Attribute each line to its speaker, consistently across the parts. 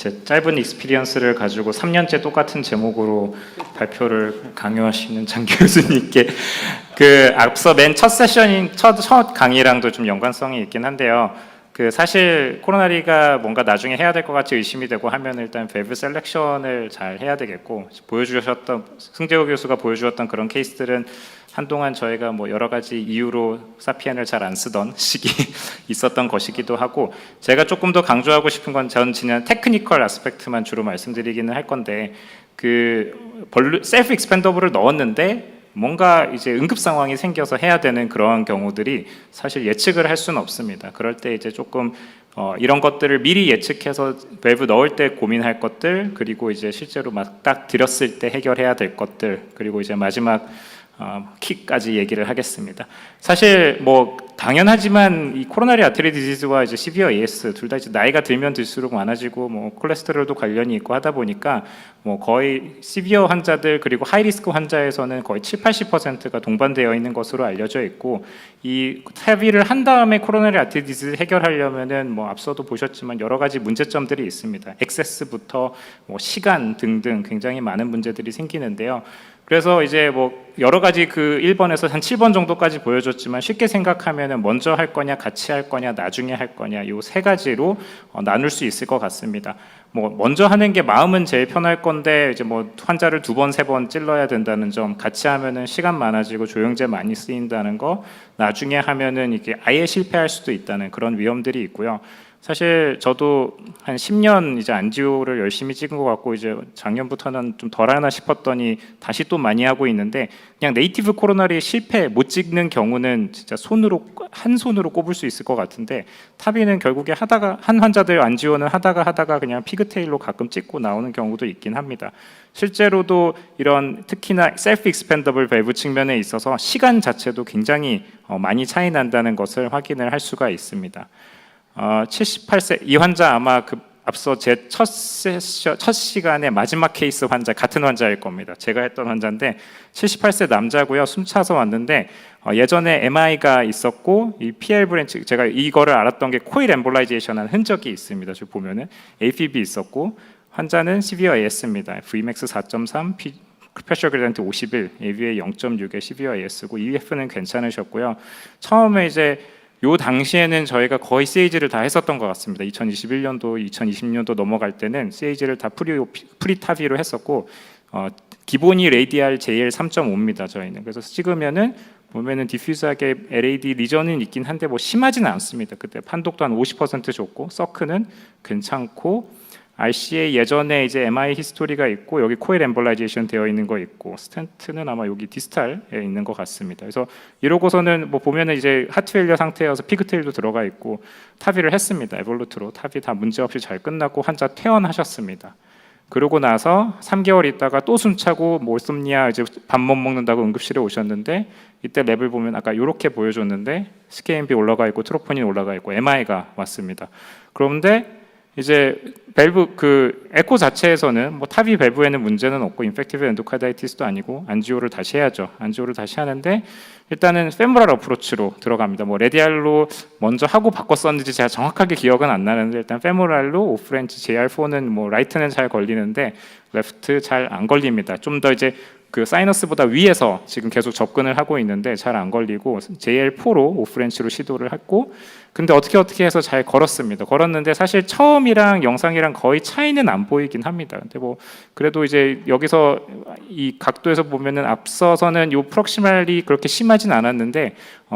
Speaker 1: 제 짧은 익스피리언스를 가지고 3년째 똑같은 제목으로 발표를 강요하시는 장 교수님께 그 앞서 맨 첫 세션인 첫 강의랑도 좀 연관성이 있긴 한데요. 그 사실 코로나리가 뭔가 나중에 해야 될 것 같이 의심이 되고 하면 일단 밸브 셀렉션을 잘 해야 되겠고, 보여주셨던 승재호 교수가 보여주었던 그런 케이스들은 한동안 저희가 뭐 여러 가지 이유로 사피엔을 잘 안 쓰던 시기 있었던 것이기도 하고, 제가 조금 더 강조하고 싶은 건 전 지난 테크니컬 아스펙트만 주로 말씀드리기는 할 건데, 그 셀프 익스펜더블을 넣었는데 뭔가 이제 응급 상황이 생겨서 해야 되는 그런 경우들이 사실 예측을 할 수는 없습니다. 그럴 때 이제 조금 이런 것들을 미리 예측해서 밸브 넣을 때 고민할 것들, 그리고 이제 실제로 막 딱 들였을 때 해결해야 될 것들, 그리고 이제 마지막 킥까지 얘기를 하겠습니다. 사실 뭐 당연하지만 이 코로나리 아테리 디지즈와 이제 시비어 AS 둘 다 이제 나이가 들면 들수록 많아지고 뭐 콜레스테롤도 관련이 있고 하다 보니까 뭐 거의 시비어 환자들 그리고 하이리스크 환자에서는 거의 70-80%가 동반되어 있는 것으로 알려져 있고, 이 TAVI를 한 다음에 코로나리 아테리 디지즈 해결하려면은 뭐 앞서도 보셨지만 여러 가지 문제점들이 있습니다. 액세스부터 뭐 시간 등등 굉장히 많은 문제들이 생기는데요. 그래서 이제 뭐 여러 가지 그 1번에서 한 7번 정도까지 보여줬지만, 쉽게 생각하면은 먼저 할 거냐, 같이 할 거냐, 나중에 할 거냐, 요 세 가지로 나눌 수 있을 것 같습니다. 뭐 먼저 하는 게 마음은 제일 편할 건데, 이제 뭐 환자를 2번, 3번 찔러야 된다는 점, 같이 하면은 시간 많아지고 조영제 많이 쓰인다는 거, 나중에 하면은 이게 아예 실패할 수도 있다는 그런 위험들이 있고요. 사실 저도 한 10년 이제 안지오를 열심히 찍은 것 같고, 이제 작년부터는 좀 덜하나 싶었더니 다시 또 많이 하고 있는데, 그냥 네이티브 코로나리 실패 못 찍는 경우는 진짜 한 손으로 꼽을 수 있을 것 같은데, 타비는 결국에 하다가 한 환자들 안지오는 하다가 그냥 피그테일로 가끔 찍고 나오는 경우도 있긴 합니다. 실제로도 이런 특히나 셀프 익스펜더블 밸브 측면에 있어서 시간 자체도 굉장히 많이 차이 난다는 것을 확인을 할 수가 있습니다. 78세 이 환자 아마 그 앞서 제 첫 시간에 마지막 케이스 환자 같은 환자일 겁니다. 제가 했던 환자인데 78세 남자고요. 숨 차서 왔는데 예전에 MI가 있었고, 이 PL 브랜치, 제가 이거를 알았던 게 코일 엠볼라이제이션한 흔적이 있습니다. 지금 보면은 AFib 있었고, 환자는 시비어 AS입니다. Vmax 4.3, 프레셔 그레디언트 51, AVA 0.6의 시비어 AS고, EF는 괜찮으셨고요. 처음에 이제 요 당시에는 저희가 거의 CAG를 다 했었던 것 같습니다. 2021년도, 2020년도 넘어갈 때는 CAG를 다 프리타비로 했었고, 기본이 레디알 JL 3.5입니다. 저희는. 그래서 찍으면은 보면은 디퓨즈하게 LAD 리전은 있긴 한데 뭐 심하지는 않습니다. 그때 판독도 한 50% 줬고, 서크는 괜찮고, RCA 예전에 이제 MI 히스토리가 있고, 여기 코일 엠볼라이제이션 되어 있는 거 있고, 스텐트는 아마 여기 디스탈에 있는 것 같습니다. 그래서 이러고서는 뭐 보면은 이제 하트페일리어 상태여서 피그테일도 들어가 있고, 타비를 했습니다. 에볼루트로 타비 다 문제 없이 잘 끝났고 환자 퇴원하셨습니다. 그러고 나서 3개월 있다가 또 숨차고 몰솜니아 이제 밥 못 먹는다고 응급실에 오셨는데, 이때 랩을 보면 아까 이렇게 보여줬는데 스케인비 올라가 있고 트로포닌 올라가 있고 MI가 왔습니다. 그런데 이제 밸브 그 에코 자체에서는 뭐 타비 밸브에는 문제는 없고, 인펙티브 엔도카다이티스도 아니고, 안지오를 다시 해야죠. 안지오를 다시 하는데 일단은 페모랄 어프로치로 들어갑니다. 뭐 레디알로 먼저 하고 바꿨었는지 제가 정확하게 기억은 안 나는데, 일단 페모랄로 오프렌치 JR4는 뭐 라이트는 잘 걸리는데 레프트 잘 안 걸립니다. 좀 더 이제 그 사이너스보다 위에서 지금 계속 접근을 하고 있는데 잘 안 걸리고, JL4로 오프렌치로 시도를 했고, 근데 어떻게 해서 잘 걸었습니다. 걸었는데 사실 처음이랑 영상이랑 거의 차이는 안 보이긴 합니다. 근데 뭐 그래도 이제 여기서 이 각도에서 보면은 앞서서는 요 프록시말이 그렇게 심하진 않았는데,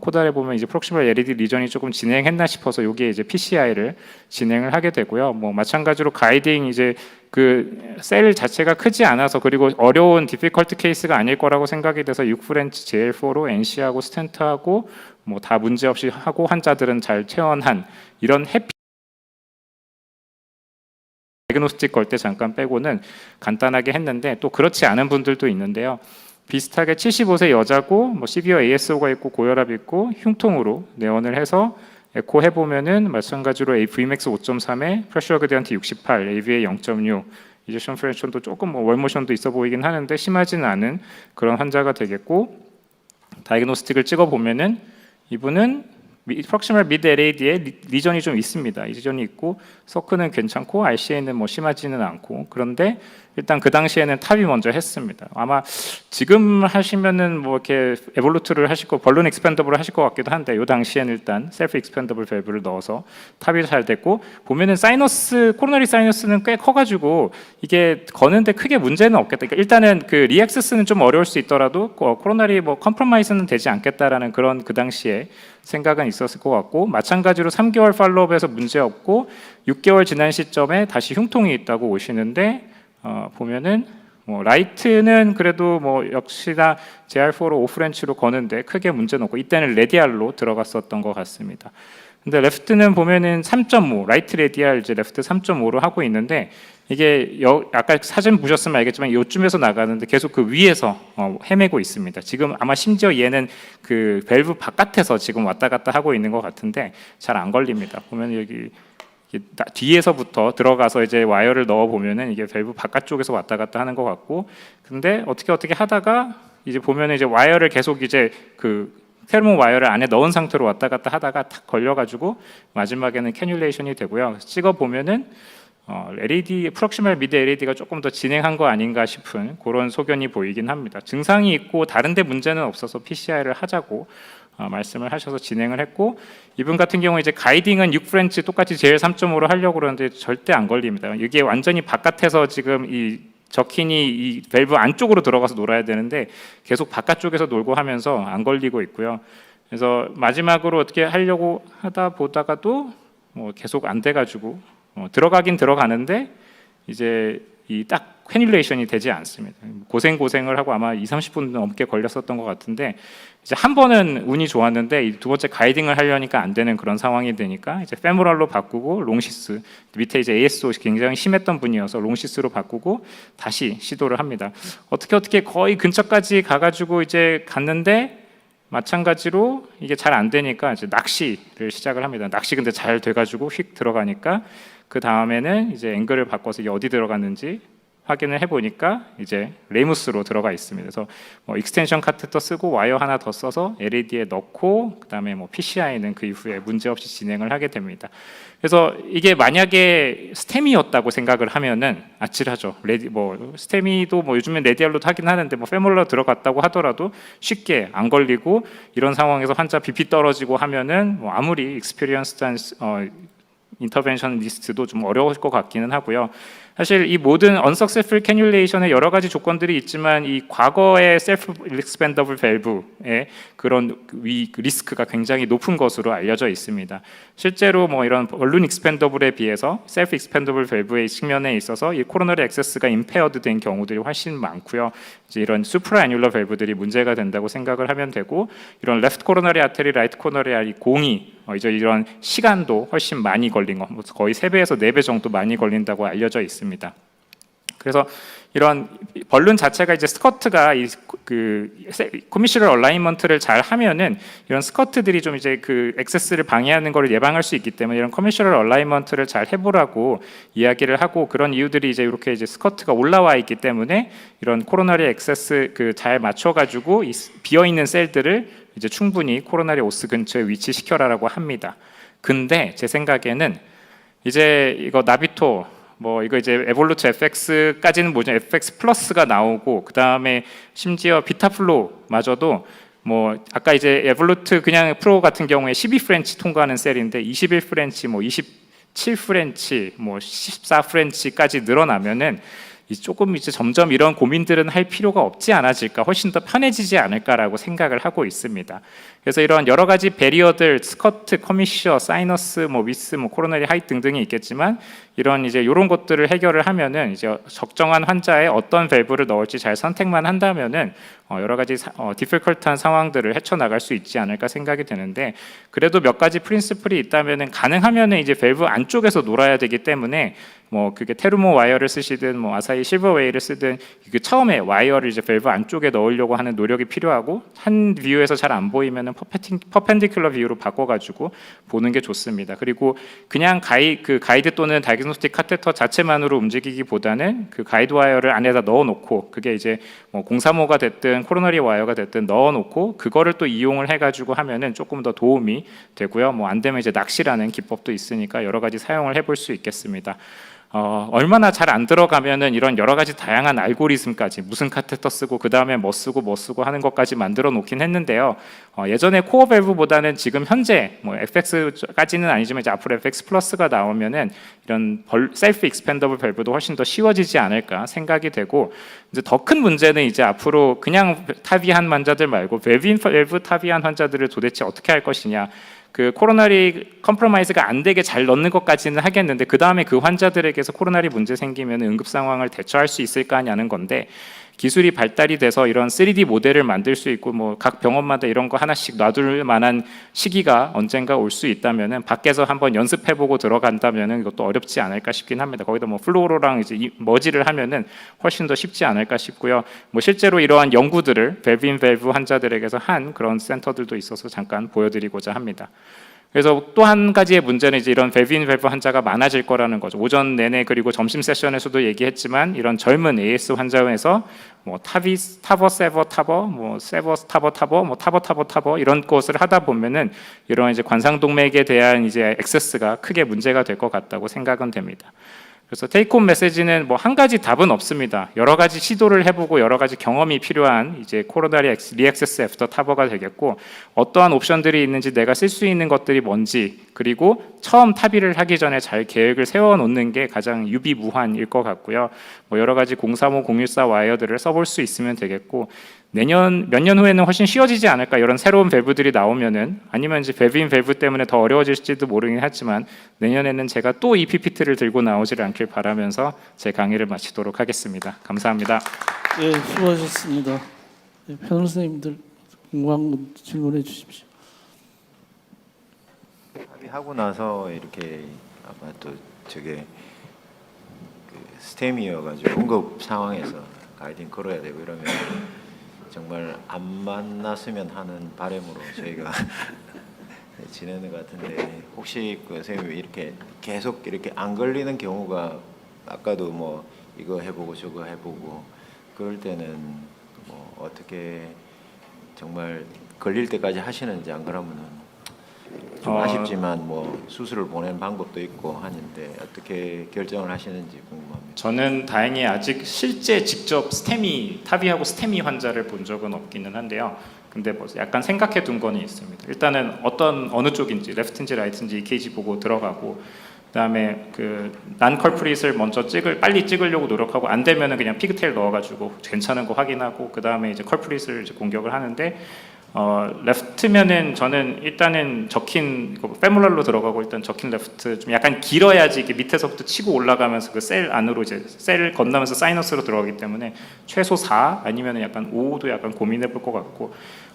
Speaker 1: 코달에 보면 이제 프록시말 LED 리전이 조금 진행했나 싶어서 요게 이제 PCI를 진행을 하게 되고요. 뭐 마찬가지로 가이딩 이제 그 셀 자체가 크지 않아서, 그리고 어려운 디피컬트 케이스가 아닐 거라고 생각이 돼서 6프렌치 JL4로 NC하고 스텐트하고 뭐 다 문제 없이 하고, 환자들은 잘 퇴원한 이런 해피 다이그노스틱 걸 때 잠깐 빼고는 간단하게 했는데, 또 그렇지 않은 분들도 있는데요. 비슷하게 75세 여자고 뭐 시비어 ASO가 있고 고혈압 있고 흉통으로 내원을 해서 에코 해보면은 마찬가지로 Vmax 5.3에 프레셔 그레디언트 68, AVA 0.6, 이제션 프레션도 조금 뭐 월모션도 있어 보이긴 하는데 심하지는 않은 그런 환자가 되겠고, 다이그노스틱을 찍어 보면은 이분은 프록시멀 미드 LAD에 리전이 좀 있습니다. 리전이 있고 서크는 괜찮고 RCA는 뭐 심하지는 않고, 그런데 일단 그 당시에는 탑이 먼저 했습니다. 아마 지금 하시면은 뭐 이렇게 에볼루트를 하실 거, 벌룬 익스펜더블을 하실 것 같기도 한데, 요 당시에는 일단 셀프 익스펜더블 밸브를 넣어서 탑이 잘 됐고, 보면은 사이너스, 코로너리 사이너스는 꽤 커가지고 이게 거는데 크게 문제는 없겠다. 그러니까 일단은 그 리액세스는 좀 어려울 수 있더라도 코로너리 뭐 컴프로마이즈는 되지 않겠다라는 그런 그 당시에 생각은 있었을 것 같고, 마찬가지로 3개월 팔로업에서 문제 없고 6개월 지난 시점에 다시 흉통이 있다고 오시는데, 보면은 뭐 라이트는 그래도 뭐 역시나 JR4로 오프렌치로 거는데 크게 문제는 없고, 이때는 레디알로 들어갔었던 것 같습니다. 근데 레프트는 보면은 3.5, 라이트 레디알 이제 레프트 3.5로 하고 있는데, 이게 아까 사진 보셨으면 알겠지만 요쯤에서 나가는데 계속 그 위에서 헤매고 있습니다. 지금 아마 심지어 얘는 그 밸브 바깥에서 지금 왔다 갔다 하고 있는 것 같은데 잘 안 걸립니다. 보면 여기 뒤에서부터 들어가서 이제 와이어를 넣어 보면은 이게 밸브 바깥쪽에서 왔다 갔다 하는 것 같고, 근데 어떻게 하다가 이제 보면은 이제 와이어를 계속 이제 그 테르모 와이어를 안에 넣은 상태로 왔다 갔다 하다가 탁 걸려가지고 마지막에는 캐뉼레이션이 되고요. 찍어 보면은 LED, 프록시멀 미드 LED가 조금 더 진행한 거 아닌가 싶은 그런 소견이 보이긴 합니다. 증상이 있고 다른데 문제는 없어서 PCI를 하자고 말씀을 하셔서 진행을 했고, 이분 같은 경우 이제 가이딩은 6프렌치 똑같이 JL 3.5로 하려고 그러는데 절대 안 걸립니다. 이게 완전히 바깥에서 지금 이 저킨이 이 밸브 안쪽으로 들어가서 놀아야 되는데 계속 바깥쪽에서 놀고 하면서 안 걸리고 있고요. 그래서 마지막으로 어떻게 하려고 하다 보다가도 뭐 계속 안 돼가지고 들어가긴 들어가는데 이제 이 딱 캐뉼레이션이 되지 않습니다. 고생을 하고 아마 2-30분 넘게 걸렸었던 것 같은데, 이제 한 번은 운이 좋았는데 두 번째 가이딩을 하려니까 안 되는 그런 상황이 되니까 이제 페모럴로 바꾸고 롱시스, 밑에 이제 ASO 굉장히 심했던 분이어서 롱시스로 바꾸고 다시 시도를 합니다. 어떻게 거의 근처까지 가가지고 이제 갔는데 마찬가지로 이게 잘 안 되니까 이제 낚시를 시작을 합니다. 낚시 근데 잘 돼가지고 휙 들어가니까 그 다음에는 이제 앵글을 바꿔서 이게 어디 들어갔는지 확인을 해보니까 이제 레이무스로 들어가 있습니다. 그래서 뭐 익스텐션 카테터 쓰고 와이어 하나 더 써서 LED에 넣고, 그 다음에 뭐 PCI는 그 이후에 문제 없이 진행을 하게 됩니다. 그래서 이게 만약에 스테미였다고 생각을 하면은 아찔하죠. 뭐 스테미도 뭐 요즘엔 레디알로도 하긴 하는데 뭐 페몰러 들어갔다고 하더라도 쉽게 안 걸리고, 이런 상황에서 환자 BP 떨어지고 하면은 뭐 아무리 익스피리언스한 인터벤션 리스트도 좀 어려울 것 같기는 하고요. 사실 이 모든 unsuccessful cannulation에 여러 가지 조건들이 있지만 이 과거의 self expandable valve의 그런 리스크가 굉장히 높은 것으로 알려져 있습니다. 실제로 뭐 이런 balloon expandable에 비해서 self expandable valve의 측면에 있어서 이 코로너리 액세스가 impaired 된 경우들이 훨씬 많고요. 이제 이런 supraannular valve들이 문제가 된다고 생각을 하면 되고, 이런 left coronary artery, right coronary artery 공이 이제 이런 시간도 훨씬 많이 걸린 거, 거의 3배에서 4배 정도 많이 걸린다고 알려져 있습니다. 그래서 이런 벌룬 자체가 이제 스커트가 그 코미셔널 얼라인먼트를 잘 하면은 이런 스커트들이 좀 이제 그 액세스를 방해하는 것을 예방할 수 있기 때문에 이런 커미셔널 얼라인먼트를 잘 해보라고 이야기를 하고, 그런 이유들이 이제 이렇게 이제 스커트가 올라와 있기 때문에 이런 코로나리 액세스 그 잘 맞춰가지고 이 비어 있는 셀들을 이제 충분히 코로나리 오스 근처에 위치시켜라라고 합니다. 근데 제 생각에는 이제 이거 나비토 뭐 이거 이제 에볼루트 FX까지는 뭐죠? FX 플러스가 나오고, 그 다음에 심지어 비타플로마저도 뭐 아까 이제 에볼루트 그냥 프로 같은 경우에 12프렌치 통과하는 셀인데 21프렌치, 뭐 27프렌치, 뭐 14프렌치까지 늘어나면은 조금 이제 점점 이런 고민들은 할 필요가 없지 않아질까, 훨씬 더 편해지지 않을까라고 생각을 하고 있습니다. 그래서 이런 여러 가지 배리어들, 스커트, 커미셔, 사이너스, 뭐 위스, 뭐 코로나리 하이트 등등이 있겠지만, 이런 이제 이런 것들을 해결을 하면은 이제 적정한 환자에 어떤 밸브를 넣을지 잘 선택만 한다면은 여러 가지 디피컬트한 상황들을 헤쳐나갈 수 있지 않을까 생각이 되는데, 그래도 몇 가지 프린시플이 있다면은 가능하면은 이제 밸브 안쪽에서 놀아야 되기 때문에 뭐 그게 테르모 와이어를 쓰시든 뭐 아사히 실버웨이를 쓰든 그 처음에 와이어를 이제 밸브 안쪽에 넣으려고 하는 노력이 필요하고, 한 뷰에서 잘 안 보이면은 퍼펜디큘러 뷰로 바꿔가지고 보는 게 좋습니다. 그리고 그냥 가이드 또는 다이그노 다이그노스틱 카테터 자체만으로 움직이기보다는 그 가이드 와이어를 안에다 넣어놓고 그게 이제 뭐 035가 됐든 코로너리 와이어가 됐든 넣어놓고 그거를 또 이용을 해가지고 하면은 조금 더 도움이 되고요. 뭐 안 되면 이제 낚시라는 기법도 있으니까 여러 가지 사용을 해볼 수 있겠습니다. 얼마나 잘 안 들어가면은 이런 여러 가지 다양한 알고리즘까지 무슨 카테터 쓰고 그 다음에 뭐 쓰고 하는 것까지 만들어 놓긴 했는데요. 예전에 코어 밸브보다는 지금 현재 뭐 FX까지는 아니지만 이제 앞으로 FX 플러스가 나오면은 이런 셀프 익스펜더블 밸브도 훨씬 더 쉬워지지 않을까 생각이 되고 이제 더 큰 문제는 이제 앞으로 그냥 타비한 환자들 말고 밸브 타비한 환자들을 도대체 어떻게 할 것이냐. 그 코로나리 컴프로마이즈가 안 되게 잘 넣는 것까지는 하겠는데 그 다음에 그 환자들에게서 코로나리 문제 생기면 응급 상황을 대처할 수 있을까냐는 건데 기술이 발달이 돼서 이런 3D 모델을 만들 수 있고 뭐 각 병원마다 이런 거 하나씩 놔둘 만한 시기가 언젠가 올 수 있다면은 밖에서 한번 연습해보고 들어간다면은 이것도 어렵지 않을까 싶긴 합니다. 거기다 뭐 플로로랑 이제 머지를 하면은 훨씬 더 쉽지 않을까 싶고요. 뭐 실제로 이러한 연구들을 밸브 밸브 환자들에게서 한 그런 센터들도 있어서 잠깐 보여드리고자 합니다. 그래서 또 한 가지의 문제는 이제 이런 밸브 환자가 많아질 거라는 거죠. 오전 내내 그리고 점심 세션에서도 얘기했지만 이런 젊은 AS 환자에서 뭐 타버 세버 타버 뭐 세버 타버 뭐 타버 이런 것을 하다 보면은 이런 이제 관상동맥에 대한 이제 액세스가 크게 문제가 될 것 같다고 생각은 됩니다. 그래서 테이크홈 메시지는 뭐 한 가지 답은 없습니다. 여러 가지 시도를 해보고 여러 가지 경험이 필요한 이제 코로나리 리액세스 애프터 타버가 되겠고 어떠한 옵션들이 있는지 내가 쓸 수 있는 것들이 뭔지 그리고 처음 타비를 하기 전에 잘 계획을 세워놓는 게 가장 유비무환일 것 같고요. 뭐 여러 가지 035, 014 와이어들을 써볼 수 있으면 되겠고 몇 년 후에는 훨씬 쉬워지지 않을까 이런 새로운 밸브들이 나오면은 아니면 이제 밸브 때문에 더 어려워질지도 모르긴 하지만 내년에는 제가 또 이 PPT를 들고 나오지를 않길 바라면서 제 강의를 마치도록 하겠습니다. 감사합니다.
Speaker 2: 예, 수고하셨습니다. 예, 패널 선생님들 궁금한 거 질문해 주십시오.
Speaker 3: 합의하고 나서 이렇게 아마 또 저게 그 스템이어가지고 응급 상황에서 가이딩 걸어야 되고 이러면 정말 안 만났으면 하는 바람으로 저희가 지내는 것 같은데 혹시 그 선생님 이렇게 계속 이렇게 안 걸리는 경우가 아까도 뭐 이거 해보고 저거 해보고 그럴 때는 뭐 어떻게 정말 걸릴 때까지 하시는지 안 그러면은 좀 아쉽지만 뭐 수술을 보내는 방법도 있고 하는데 어떻게 결정을 하시는지 궁금합니다. 저는
Speaker 1: 다행히 아직 실제 직접 타비하고 스테미 환자를 본 적은 없기는 한데요. 근데 뭐 약간 생각해 둔 거는 있습니다. 일단은 어느 쪽인지 레프트인지 라이트인지 EKG 보고 들어가고 그다음에 그 난컬프릿을 먼저 빨리 찍으려고 노력하고 안 되면은 그냥 피그테일 넣어가지고 괜찮은 거 확인하고 그 다음에 이제 컬프릿을 이제 공격을 하는데 레프트면은 저는 일단은 적힌 페모럴로 들어가고 일단 적힌 레프트 좀 약간 길어야지 이게 밑에서부터 치고 올라가면서 그 셀 안으로 이제 셀을 건너면서 사이너스로 들어가기 때문에 최소 4 아니면은 약간 5도 약간 고민해 볼 것 같고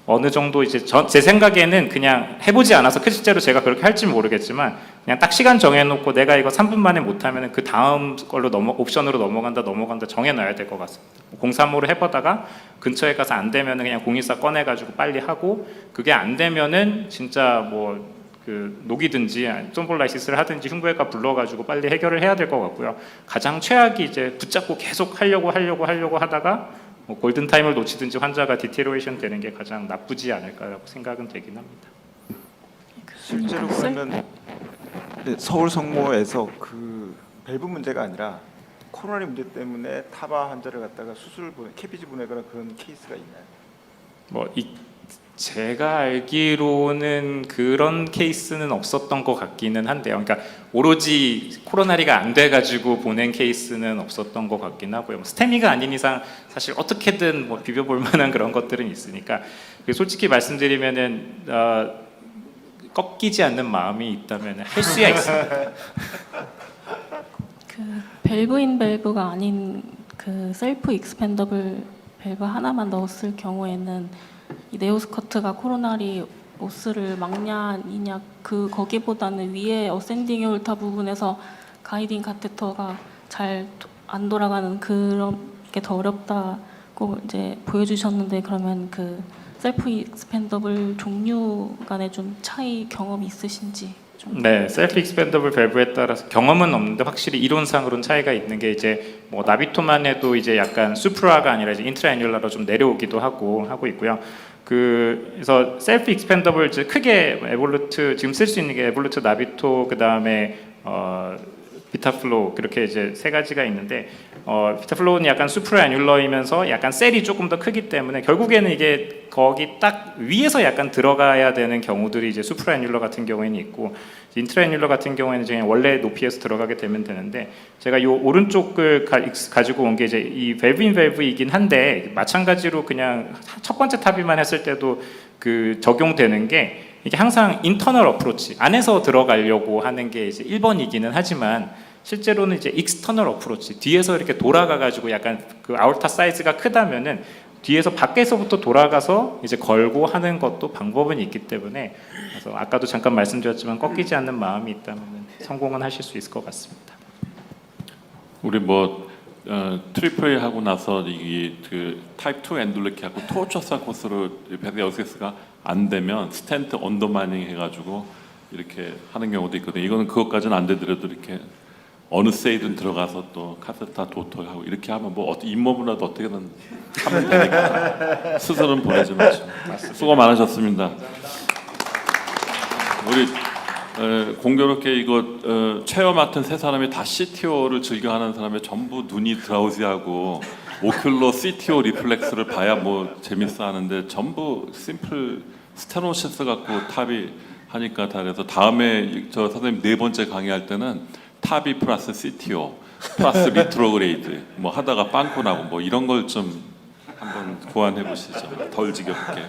Speaker 1: 어느 정도 이제 제 생각에는 그냥 해보지 않아서 실제로 제가 그렇게 할지 모르겠지만 그냥 딱 시간 정해놓고 내가 이거 3분 만에 못하면 그 다음 걸로 옵션으로 넘어간다 정해놔야 될 것 같습니다. 035로 해보다가 근처에 가서 안 되면은 그냥 014 꺼내가지고 빨리 하고 그게 안 되면은 진짜 뭐 그 녹이든지 톰볼라이시스를 하든지 흉부외과 불러가지고 빨리 해결을 해야 될 것 같고요. 가장 최악이 이제 붙잡고 계속 하려고 하다가 뭐 골든 타임을 놓치든지 환자가 디테로레이션 되는 게 가장 나쁘지 않을까라고 생각은 되긴 합니다.
Speaker 4: 실제로 그러면 서울 성모에서 그 밸브 문제가 아니라 코로나리 문제 때문에 타바 환자를 갖다가 캐비지 보내거나 그런 케이스가 있나요?
Speaker 1: 제가 알기로는 그런 케이스는 없었던 것 같기는 한데요. 그러니까 오로지 코로나리가 안 돼가지고 보낸 케이스는 없었던 것 같긴 하고요. 스테미가 아닌 이상 사실 어떻게든 뭐 비벼볼 만한 그런 것들은 있으니까 솔직히 말씀드리면은 꺾이지 않는 마음이 있다면 할 수야 있습니다.
Speaker 5: 그 밸브인 밸브가 아닌 그 셀프 익스펜더블 밸브 하나만 넣었을 경우에는 이 네오스커트가 코로나리 오스를 막냐 아니냐 거기보다는 위에 어센딩 요울타 부분에서 가이딩 카테터가 잘 안 돌아가는 그런 게 더 어렵다고 이제 보여주셨는데 그러면 그 셀프 익스펜더블 종류 간에 좀 차이 경험이 있으신지?
Speaker 1: 네, 셀프 익스펜더블 밸브에 따라서 경험은 없는데 확실히 이론상으로는 차이가 있는 게 이제 뭐 나비토만 해도 이제 약간 수프라가 아니라 이제 인트라애뉴라로 좀 내려오기도 하고 있고요. 그래서 셀프 익스펜더블 이제 크게 에볼루트 지금 쓸 수 있는 게 에볼루트 나비토 그다음에 비타플로우 그렇게 이제 세 가지가 있는데 비타플로우는 약간 수프라애뉴러이면서 약간 셀이 조금 더 크기 때문에 결국에는 이게 거기 딱 위에서 약간 들어가야 되는 경우들이 이제 수프라애뉴러 같은 경우에는 있고 인트라애뉴러 같은 경우에는 그냥 원래 높이에서 들어가게 되면 되는데 제가 이 오른쪽을 가지고 온 게 이제 이 밸브인 밸브이긴 한데 마찬가지로 그냥 첫 번째 탑이만 했을 때도 그 적용되는 게 이게 항상 인터널 어프로치 안에서 들어가려고 하는 게 이제 1번이기는 하지만 실제로는 이제 익스터널 어프로치 뒤에서 이렇게 돌아가 가지고 약간 그 아울타 사이즈가 크다면은 뒤에서 밖에서부터 돌아가서 이제 걸고 하는 것도 방법은 있기 때문에 그래서 아까도 잠깐 말씀드렸지만 꺾이지 않는 마음이 있다면 성공은 하실 수 있을 것 같습니다.
Speaker 6: 우리 트리플 A 하고 나서 이그 타입 2 엔돌레키 하고 토처사 코스로 베데오스가 안 되면 스텐트 언더마이닝 해가지고 이렇게 하는 경우도 있거든요. 이거는 그것까지는 안 되더라도 이렇게 어느 세이든 들어가서 또 카세타 도토하고 이렇게 하면 뭐 잇몸이라도 어떻게든 하면 되니까 스스로는 보내지 마시고 수고 많으셨습니다. 우리 공교롭게 이거 체험 맡은 세 사람이 다 CTO를 즐겨하는 사람이 전부 눈이 드라우지하고 오큘러 CTO 리플렉스를 봐야 뭐 재밌어 하는데 전부 심플 스테노시스 갖고 탑이 하니까 다 그래서 다음에 저 선생님 4번째 강의할 때는 탑이 플러스 CTO 플러스 리트로그레이드 뭐 하다가 빵꾸 나고 뭐 이런 걸 좀 한번 고안해 보시죠. 덜 지겹게.